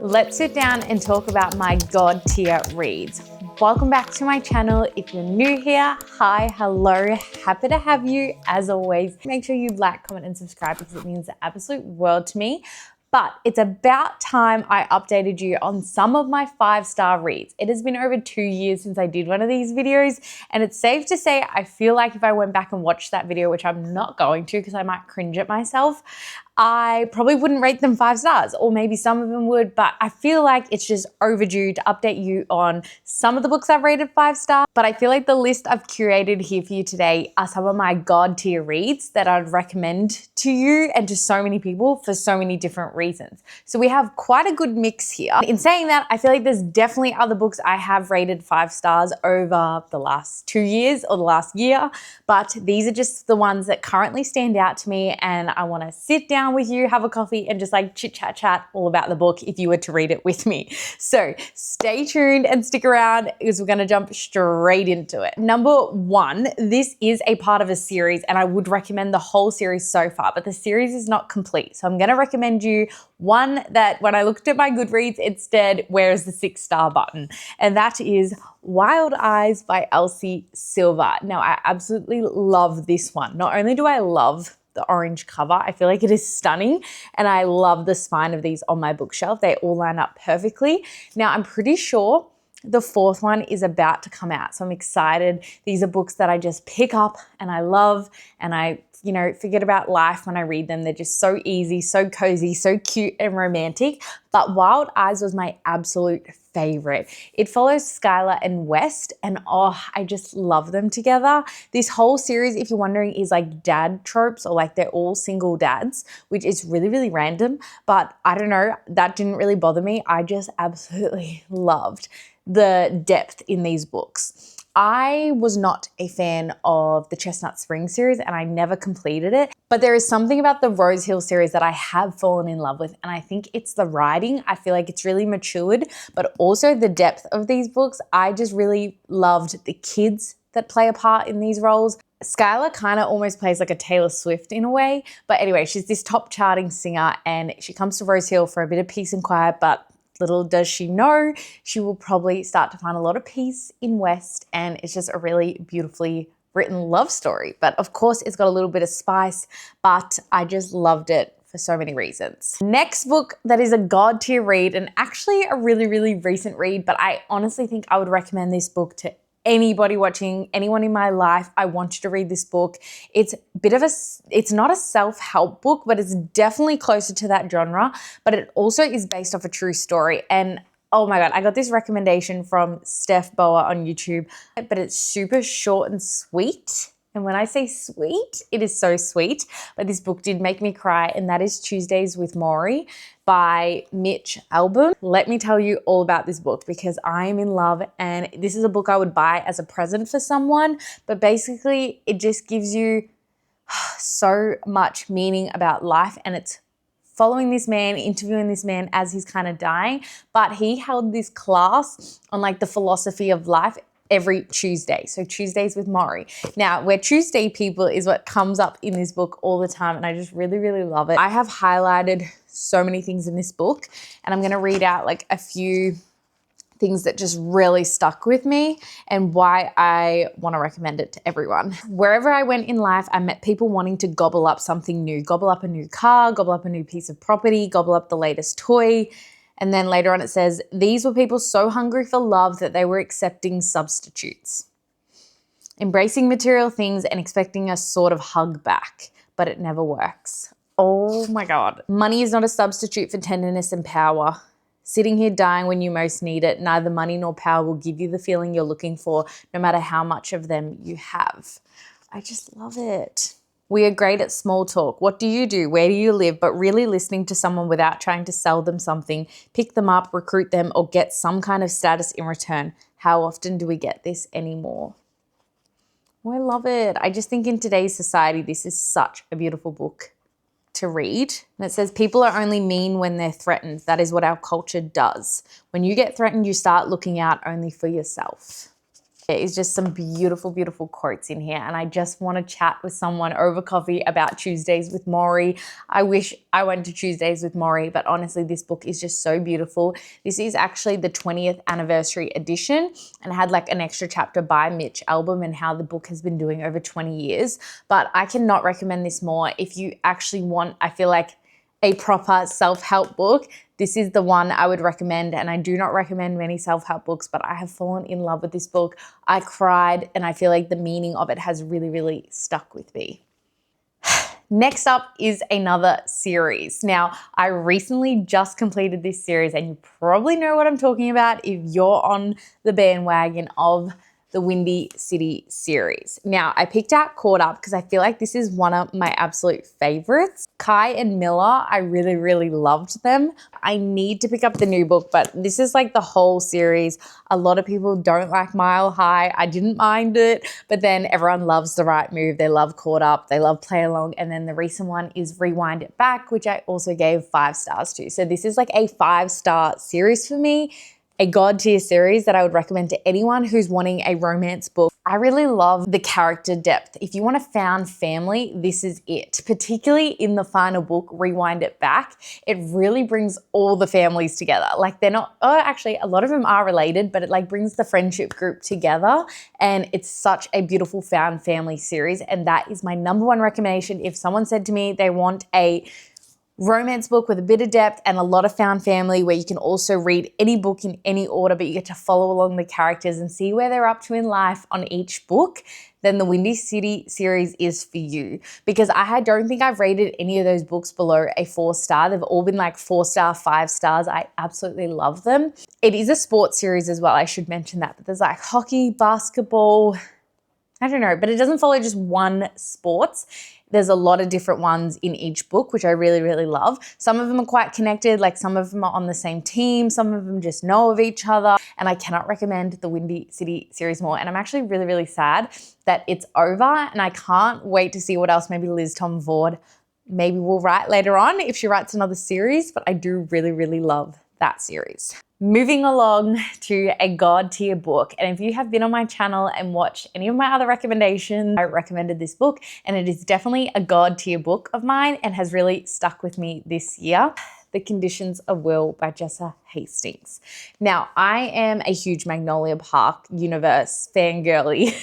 Let's sit down and talk about my God tier reads. Welcome back to my channel. If you're new here, hi, hello, happy to have you as always. Make sure you like, comment, and subscribe because it means the absolute world to me. But it's about time I updated you on some of my 5-star reads. It has been over 2 years since I did one of these videos, and it's safe to say I feel like if I went back and watched that video, which I'm not going to because I might cringe at myself, I probably wouldn't rate them 5 stars, or maybe some of them would, but I feel like it's just overdue to update you on some of the books I've rated 5 stars. But I feel like the list I've curated here for you today are some of my God tier reads that I'd recommend to you and to so many people for so many different reasons. So we have quite a good mix here. In saying that, I feel like there's definitely other books I have rated 5 stars over the last 2 years or the last year, but these are just the ones that currently stand out to me, and I want to sit down with you, have a coffee, and just like chit chat all about the book if you were to read it with me. So stay tuned and stick around because we're going to jump straight into it. Number 1, this is a part of a series, and I would recommend the whole series so far, but the series is not complete. So I'm going to recommend you one that when I looked at my Goodreads, it said, where's the 6-star button? And that is Wild Eyes by Elsie Silver. Now, I absolutely love this one. Not only do I love the orange cover, I feel like it is stunning, and I love the spine of these on my bookshelf. They all line up perfectly. Now, I'm pretty sure the 4th one is about to come out, so I'm excited. These are books that I just pick up and I love, and I forget about life when I read them. They're just so easy, so cozy, so cute and romantic. But Wild Eyes was my absolute favorite. It follows Skylar and West, and I just love them together. This whole series, if you're wondering, is like dad tropes, or like they're all single dads, which is really, really random. But I don't know, that didn't really bother me. I just absolutely loved the depth in these books. I was not a fan of the Chestnut Spring series, and I never completed it. But there is something about the Rose Hill series that I have fallen in love with, and I think it's the writing. I feel like it's really matured, but also the depth of these books. I just really loved the kids that play a part in these roles. Skylar kind of almost plays like a Taylor Swift in a way. But anyway, she's this top charting singer, and she comes to Rose Hill for a bit of peace and quiet, but little does she know, she will probably start to find a lot of peace in West, and it's just a really beautifully written love story. But of course, it's got a little bit of spice, but I just loved it for so many reasons. Next book that is a God tier read, and actually a really, really recent read, but I honestly think I would recommend this book to anybody watching, anyone in my life. I want you to read this book. It's not a self-help book, but it's definitely closer to that genre, but it also is based off a true story. And oh my God, I got this recommendation from Steph Boa on YouTube, but it's super short and sweet. And when I say sweet, it is so sweet. But this book did make me cry, and that is Tuesdays with Morrie by Mitch Albom. Let me tell you all about this book because I am in love, and this is a book I would buy as a present for someone. But basically, it just gives you so much meaning about life, and it's following this man, interviewing this man as he's kind of dying. But he held this class on like the philosophy of life every Tuesday. So Tuesdays with Morrie. Now, we're Tuesday people is what comes up in this book all the time, and I just really, really love it. I have highlighted so many things in this book, and I'm going to read out like a few things that just really stuck with me and why I want to recommend it to everyone. Wherever I went in life, I met people wanting to gobble up something new, gobble up a new car, gobble up a new piece of property, gobble up the latest toy. And then later on it says, these were people so hungry for love that they were accepting substitutes, embracing material things and expecting a sort of hug back, but it never works. Oh my God. Money is not a substitute for tenderness and power. Sitting here dying when you most need it, neither money nor power will give you the feeling you're looking for, no matter how much of them you have. I just love it. We are great at small talk. What do you do? Where do you live? But really listening to someone without trying to sell them something, pick them up, recruit them, or get some kind of status in return. How often do we get this anymore? Oh, I love it. I just think in today's society, this is such a beautiful book to read. And it says, people are only mean when they're threatened. That is what our culture does. When you get threatened, you start looking out only for yourself. There is just some beautiful, beautiful quotes in here, and I just want to chat with someone over coffee about Tuesdays with Maury. I wish I went to Tuesdays with Maury, but honestly, this book is just so beautiful. This is actually the 20th anniversary edition and had like an extra chapter by Mitch Albom and how the book has been doing over 20 years. But I cannot recommend this more. If you actually want, I feel like, a proper self-help book, this is the one I would recommend. And I do not recommend many self-help books, but I have fallen in love with this book. I cried, and I feel like the meaning of it has really, really stuck with me. Next up is another series. Now, I recently just completed this series, and you probably know what I'm talking about if you're on the bandwagon of the Windy City series. Now, I picked out Caught Up because I feel like this is one of my absolute favorites. Kai and Miller, I really, really loved them. I need to pick up the new book, but this is like the whole series. A lot of people don't like Mile High. I didn't mind it, but then everyone loves The Right Move. They love Caught Up. They love Play Along. And then the recent one is Rewind It Back, which I also gave 5 stars to. So this is like a 5-star series for me. A God tier series that I would recommend to anyone who's wanting a romance book. I really love the character depth. If you want a found family, this is it. Particularly in the final book, Rewind It Back, it really brings all the families together. Like they're not, actually a lot of them are related, but it like brings the friendship group together, and it's such a beautiful found family series, and that is my #1 recommendation. If someone said to me they want a romance book with a bit of depth and a lot of found family where you can also read any book in any order, but you get to follow along the characters and see where they're up to in life on each book, then the Windy City series is for you. Because I don't think I've rated any of those books below a 4-star. They've all been like 4-star, 5 stars. I absolutely love them. It is a sports series as well. I should mention that. But there's like hockey, basketball, I don't know, but it doesn't follow just one sports. There's a lot of different ones in each book, which I really, really love. Some of them are quite connected, like some of them are on the same team, some of them just know of each other, and I cannot recommend the Windy City series more. And I'm actually really, really sad that it's over, and I can't wait to see what else maybe Liz Tom Ford maybe will write later on if she writes another series, but I do really, really love that series. Moving along to a God tier book. And if you have been on my channel and watched any of my other recommendations, I recommended this book, and it is definitely a God tier book of mine and has really stuck with me this year. The Conditions of Will by Jessa Hastings. Now, I am a huge Magnolia Park universe fangirly,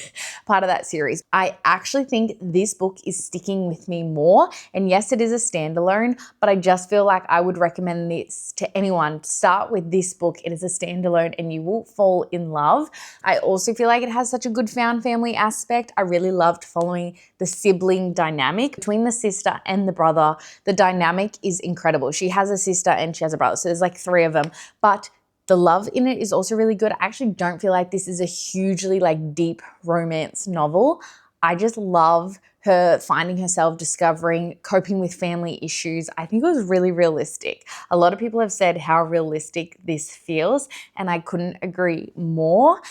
part of that series. I actually think this book is sticking with me more. And yes, it is a standalone, but I just feel like I would recommend this to anyone. Start with this book. It is a standalone and you will fall in love. I also feel like it has such a good found family aspect. I really loved following the sibling dynamic between the sister and the brother. The dynamic is incredible. She has a sister and she has a brother. So there's like 3 of them, but the love in it is also really good. I actually don't feel like this is a hugely like deep romance novel. I just love her finding herself, discovering, coping with family issues. I think it was really realistic. A lot of people have said how realistic this feels, and I couldn't agree more.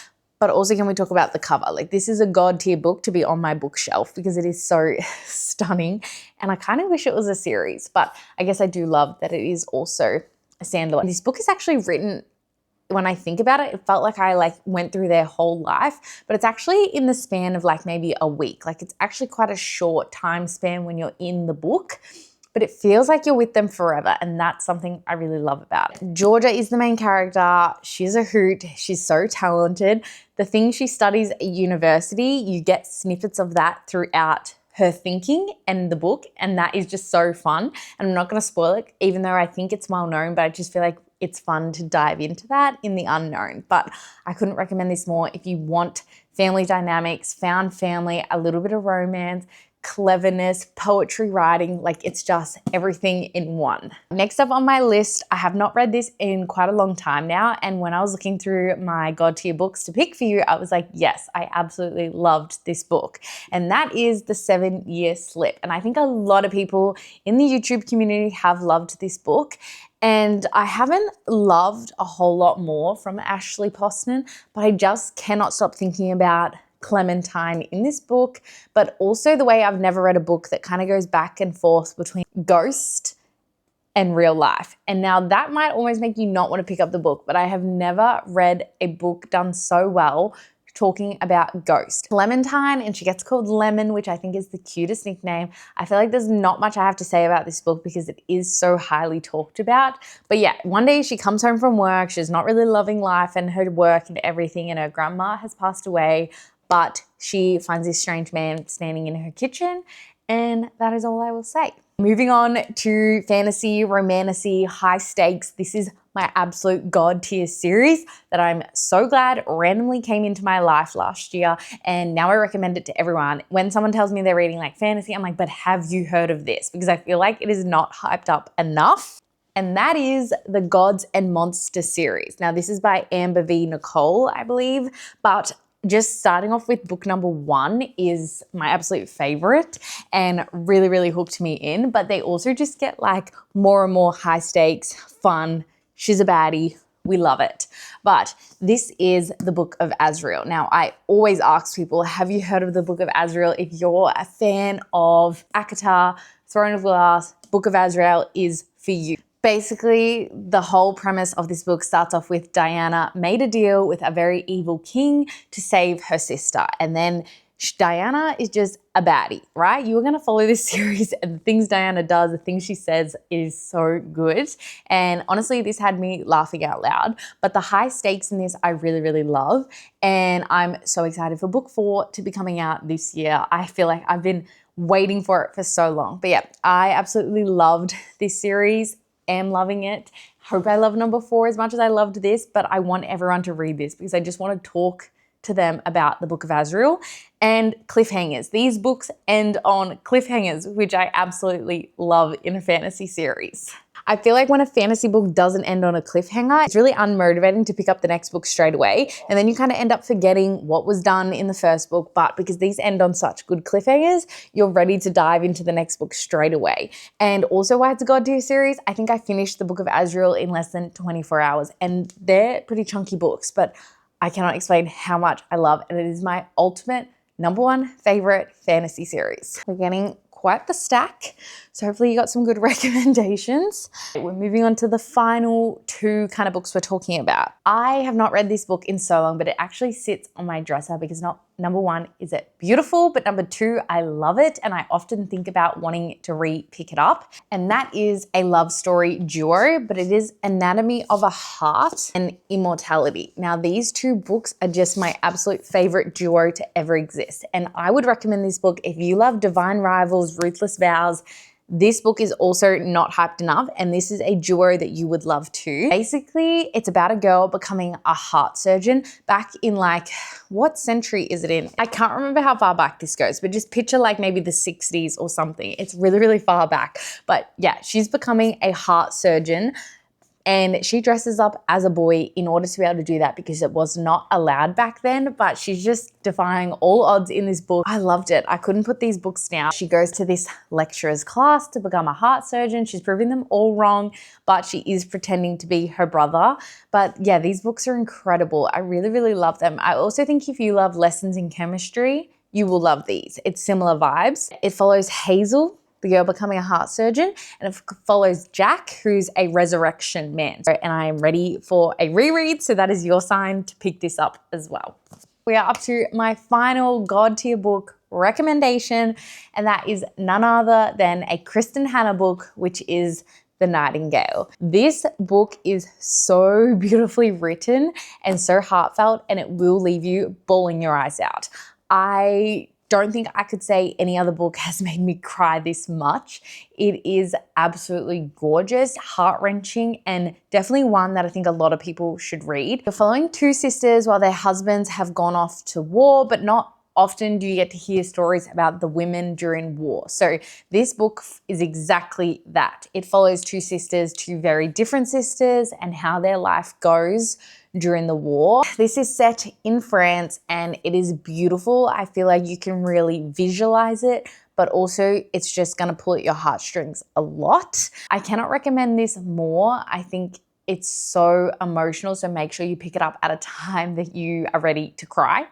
But also, can we talk about the cover? Like, this is a God tier book to be on my bookshelf because it is so stunning, and I kind of wish it was a series, but I guess I do love that it is also a standalone. This book is actually written, when I think about it, it felt like I went through their whole life, but it's actually in the span of like maybe a week. Like, it's actually quite a short time span when you're in the book, but it feels like you're with them forever, and that's something I really love about it. Georgia is the main character. She's a hoot. She's so talented. The things she studies at university, you get snippets of that throughout her thinking and the book, and that is just so fun. And I'm not going to spoil it, even though I think it's well known, but I just feel like it's fun to dive into that in the unknown. But I couldn't recommend this more if you want family dynamics, found family, a little bit of romance, cleverness, poetry writing, like it's just everything in one. Next up on my list, I have not read this in quite a long time now, and when I was looking through my God tier books to pick for you, I was like, yes, I absolutely loved this book, and that is The 7-Year Slip. And I think a lot of people in the YouTube community have loved this book, and I haven't loved a whole lot more from Ashley Poston, but I just cannot stop thinking about Clementine in this book, but also the way I've never read a book that kind of goes back and forth between ghost and real life. And now that might almost make you not want to pick up the book, but I have never read a book done so well talking about ghosts. Clementine, and she gets called Lemon, which I think is the cutest nickname. I feel like there's not much I have to say about this book because it is so highly talked about. But yeah, one day she comes home from work, she's not really loving life and her work and everything, and her grandma has passed away, but she finds this strange man standing in her kitchen, and that is all I will say. Moving on to fantasy, romantasy, high stakes. This is my absolute god tier series that I'm so glad randomly came into my life last year, and now I recommend it to everyone. When someone tells me they're reading like fantasy, I'm like, but have you heard of this? Because I feel like it is not hyped up enough. And that is the Gods and Monsters series. Now, this is by Amber V. Nicole, I believe, but just starting off with book number 1 is my absolute favorite and really, really hooked me in. But they also just get like more and more high stakes, fun. She's a baddie. We love it. But this is the Book of Azrael. Now, I always ask people, have you heard of the Book of Azrael? If you're a fan of ACOTAR, Throne of Glass, Book of Azrael is for you. Basically, the whole premise of this book starts off with Diana made a deal with a very evil king to save her sister. And then Diana is just a baddie, right? You are going to follow this series, and the things Diana does, the things she says is so good. And honestly, this had me laughing out loud. But the high stakes in this, I really, really love. And I'm so excited for book 4 to be coming out this year. I feel like I've been waiting for it for so long. But yeah, I absolutely loved this series. Am loving it. Hope I love number 4 as much as I loved this, but I want everyone to read this because I just want to talk to them about the Book of Azrael and cliffhangers. These books end on cliffhangers, which I absolutely love in a fantasy series. I feel like when a fantasy book doesn't end on a cliffhanger, it's really unmotivating to pick up the next book straight away. And then you kind of end up forgetting what was done in the first book. But because these end on such good cliffhangers, you're ready to dive into the next book straight away. And also why it's a god tier series, I think I finished the Book of Azrael in less than 24 hours. And they're pretty chunky books, but I cannot explain how much I love. And it is my ultimate number 1 favorite fantasy series. We're getting quite the stack. So hopefully you got some good recommendations. We're moving on to the final 2 kind of books we're talking about. I have not read this book in so long, but it actually sits on my dresser because number 1, is it beautiful? But number 2, I love it. And I often think about wanting to re-pick it up. And that is a love story duo, but it is Anatomy of a Heart and Immortality. Now, these 2 books are just my absolute favorite duo to ever exist. And I would recommend this book if you love Divine Rivals, Ruthless Vows. This book is also not hyped enough, and this is a duo that you would love too. Basically, it's about a girl becoming a heart surgeon back in like, what century is it in? I can't remember how far back this goes, but just picture like maybe the 60s or something. It's really, really far back. But yeah, she's becoming a heart surgeon. And she dresses up as a boy in order to be able to do that because it was not allowed back then, but she's just defying all odds in this book. I loved it. I couldn't put these books down. She goes to this lecturer's class to become a heart surgeon. She's proving them all wrong, but she is pretending to be her brother. But yeah, these books are incredible. I really, really love them. I also think if you love lessons in chemistry, you will love these. It's similar vibes. It follows Hazel, the girl becoming a heart surgeon, and it follows Jack, who's a resurrection man. And I am ready for a reread, so that is your sign to pick this up as well. We are up to my final god tier book recommendation, and that is none other than a Kristen Hanna book, which is The Nightingale. This book is so beautifully written and so heartfelt, and it will leave you bawling your eyes out. I don't think I could say any other book has made me cry this much. It is absolutely gorgeous, heart-wrenching, and definitely one that I think a lot of people should read. You're following 2 sisters while their husbands have gone off to war, but not often do you get to hear stories about the women during war. So this book is exactly that. It follows 2 sisters, 2 very different sisters, and how their life goes during the war. This is set in France and it is beautiful. I feel like you can really visualize it, but also it's just gonna pull at your heartstrings a lot. I cannot recommend this more. I think it's so emotional, so make sure you pick it up at a time that you are ready to cry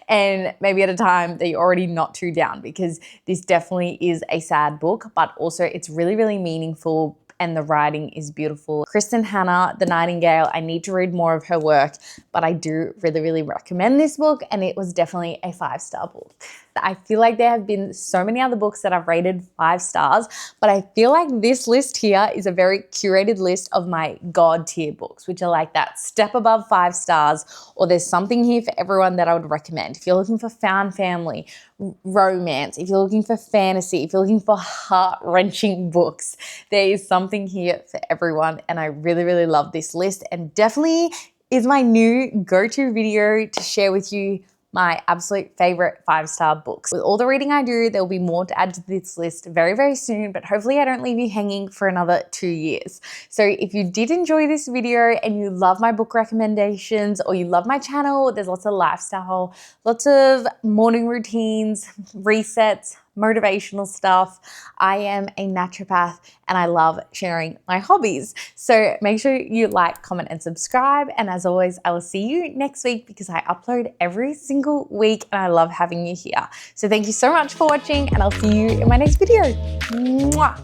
and maybe at a time that you're already not too down, because this definitely is a sad book, but also it's really, really meaningful and the writing is beautiful. Kristen Hanna, The Nightingale, I need to read more of her work, but I do really, really recommend this book, and it was definitely a 5-star book. I feel like there have been so many other books that I've rated 5 stars, but I feel like this list here is a very curated list of my God tier books, which are like that step above 5 stars, or there's something here for everyone that I would recommend. If you're looking for found family, romance, if you're looking for fantasy, if you're looking for heart-wrenching books, there is something here for everyone, and I really, really love this list, and definitely is my new go-to video to share with you my absolute favorite 5-star books. With all the reading I do, there'll be more to add to this list very, very soon, but hopefully I don't leave you hanging for another 2 years. So if you did enjoy this video and you love my book recommendations, or you love my channel, there's lots of lifestyle, lots of morning routines, resets, motivational stuff. I am a naturopath and I love sharing my hobbies. So make sure you like, comment, and subscribe. And as always, I will see you next week because I upload every single week and I love having you here. So thank you so much for watching, and I'll see you in my next video. Mwah!